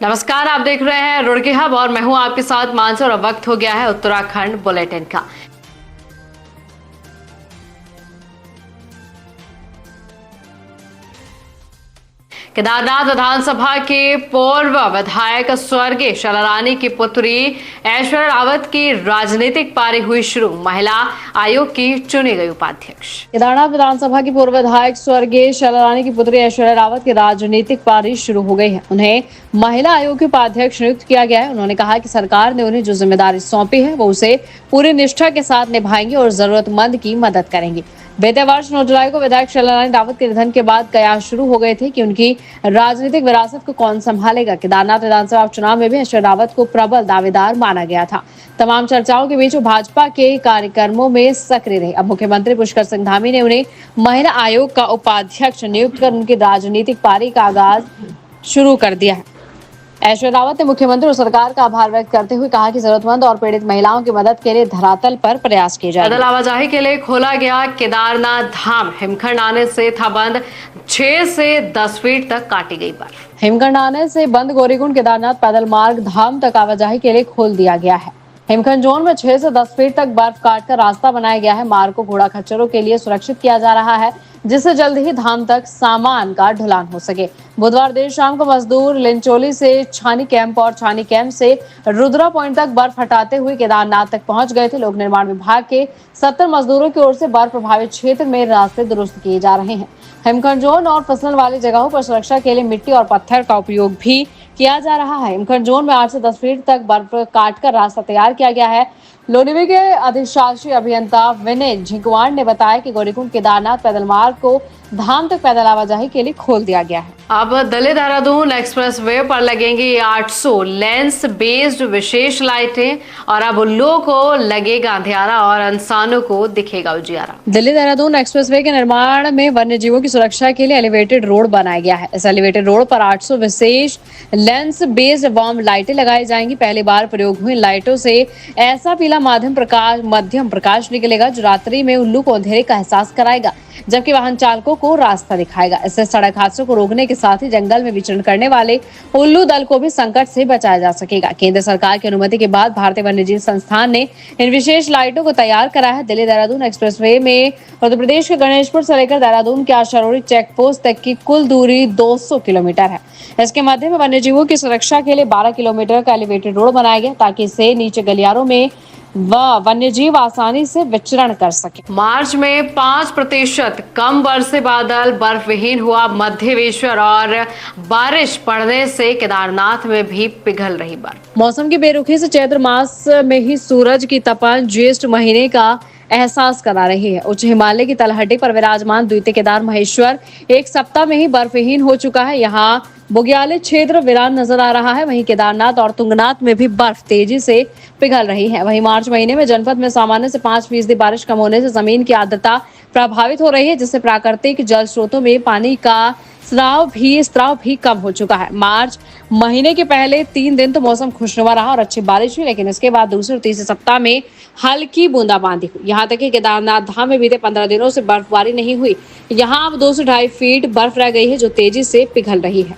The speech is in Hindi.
नमस्कार, आप देख रहे हैं रुड़की हब और मैं हूं आपके साथ मानसी। और वक्त हो गया है उत्तराखंड बुलेटिन का। केदारनाथ विधानसभा के पूर्व विधायक स्वर्गीय शैला रानी की पुत्री ऐश्वर्या रावत की राजनीतिक पारी हुई शुरू। महिला आयोग की चुनी गई उपाध्यक्ष। केदारनाथ विधानसभा की पूर्व विधायक स्वर्गीय शैला रानी की पुत्री ऐश्वर्या रावत की राजनीतिक पारी शुरू हो गई है। उन्हें महिला आयोग की उपाध्यक्ष नियुक्त किया गया है। उन्होंने कहा कि सरकार ने उन्हें जो जिम्मेदारी सौंपी है वो उसे पूरी निष्ठा के साथ निभाएंगी और जरूरतमंद की मदद करेंगी। बीते वर्ष 9 जुलाई को विधायक शैला रानी रावत के निधन के बाद कयास शुरू हो गए थे कि उनकी राजनीतिक विरासत को कौन संभालेगा। केदारनाथ विधानसभा चुनाव में भी ऐश्वर्या रावत को प्रबल दावेदार माना गया था। तमाम चर्चाओं के बीच वो भाजपा के कार्यक्रमों में सक्रिय रहे। अब मुख्यमंत्री पुष्कर सिंह धामी ने उन्हें महिला आयोग का उपाध्यक्ष नियुक्त कर उनकी राजनीतिक पारी का आगाज शुरू कर दिया है। ऐश्वर्या रावत ने मुख्यमंत्री और सरकार का आभार व्यक्त करते हुए कहा कि जरूरतमंद और पीड़ित महिलाओं की मदद के लिए धरातल पर प्रयास किए जाएंगे। पैदल आवाजाही के लिए खोला गया केदारनाथ धाम। हिमखंड आने से था बंद, 6 से 10 फीट तक काटी गई बर्फ। हिमखंड आने से बंद गौरीकुंड केदारनाथ पैदल मार्ग धाम तक आवाजाही के लिए खोल दिया गया है। हिमखंड जोन में 6 से 10 फीट तक बर्फ काटकर रास्ता बनाया गया है। मार्ग को घोड़ा खच्चरों के लिए सुरक्षित किया जा रहा है, जिससे जल्द ही धाम तक सामान का ढुलान हो सके। बुधवार देर शाम को मजदूर लिंचोली से छानी कैंप और छानी कैंप से रुद्रा पॉइंट तक बर्फ हटाते हुए केदारनाथ तक पहुंच गए थे। लोक निर्माण विभाग के 70 मजदूरों की ओर से बर्फ प्रभावित क्षेत्र में रास्ते दुरुस्त किए जा रहे हैं। हिमखंड जोन और फिसलन वाली जगहों पर सुरक्षा के लिए मिट्टी और पत्थर का उपयोग भी किया जा रहा है। हिमखंड जोन में 8 से 10 फीट तक बर्फ काटकर रास्ता तैयार किया गया है। लोनिवी के अधिशासी अभियंता विनय झिंकवाड़ ने बताया कि गौरीकुंड केदारनाथ पैदल मार्ग को धाम तक पैदल आवाजाही के लिए खोल दिया गया है। अब दिल्ली देहरादून एक्सप्रेस वे पर लगेंगी 800 लेंस बेस्ड विशेष लाइटें और अब उल्लुओं को लगेगा अंधियारा और इंसानों को दिखेगा उजियारा। दिल्ली देहरादून एक्सप्रेस वे के निर्माण में वन्य जीवों की सुरक्षा के लिए एलिवेटेड रोड बनाया गया है। इस एलिवेटेड रोड पर 800 विशेष लेंस बेस्ड वार्म लाइटें लगाई जाएंगी। पहली बार प्रयोग हुई लाइटों से ऐसा पीला मध्यम प्रकाश निकलेगा जो रात्रि में उल्लू को अंधेरे का एहसास कराएगा, जबकि वाहन चालकों को रास्ता दिखाएगा। इससे सड़क हादसों को रोकने के साथ ही जंगल में विचरण करने वाले उल्लू दल को भी संकट से बचाया जा सकेगा। केंद्र सरकार की अनुमति के बाद भारतीय वन्यजीव संस्थान ने इन विशेष लाइटों को तैयार कराया है। दिल्ली देहरादून एक्सप्रेसवे में उत्तर प्रदेश के गणेशपुर से लेकर देहरादून के आशारोड़ी चेक पोस्ट तक की कुल दूरी 200 किलोमीटर है। इसके मध्य में वन्यजीवों की सुरक्षा के लिए 12 किलोमीटर का एलिवेटेड रोड बनाया गया ताकि इससे नीचे गलियारों में वन्यजीव आसानी से विचरण कर सके। मार्च में 5% कम बरसे बादल, बर्फ विहीन हुआ मध्यवेश्वर और बारिश पड़ने से केदारनाथ में भी पिघल रही बर्फ। मौसम की बेरुखी से चैत्र मास में ही सूरज की तपन ज्येष्ठ महीने का एहसास करा रही है। उच्च हिमालय की तलहटी पर विराजमान द्वितीय केदार महेश्वर एक सप्ताह में ही बर्फहीन हो चुका है। यहाँ बुग्याल क्षेत्र वीरान नजर आ रहा है। वहीं केदारनाथ और तुंगनाथ में भी बर्फ तेजी से पिघल रही है। वहीं मार्च महीने में जनपद में सामान्य से 5% बारिश कम होने से जमीन की आर्द्रता प्रभावित हो रही है, जिससे प्राकृतिक जल स्रोतों में पानी का स्राव भी कम हो चुका है। मार्च महीने के पहले 3 दिन तो मौसम खुशनुमा रहा और अच्छी बारिश हुई, लेकिन इसके बाद दूसरे और तीसरे सप्ताह में हल्की बूंदाबांदी हुई। यहाँ तक कि केदारनाथ धाम में बीते 15 दिनों से बर्फबारी नहीं हुई। यहाँ अब 2 से 2.5 फीट बर्फ रह गई है जो तेजी से पिघल रही है।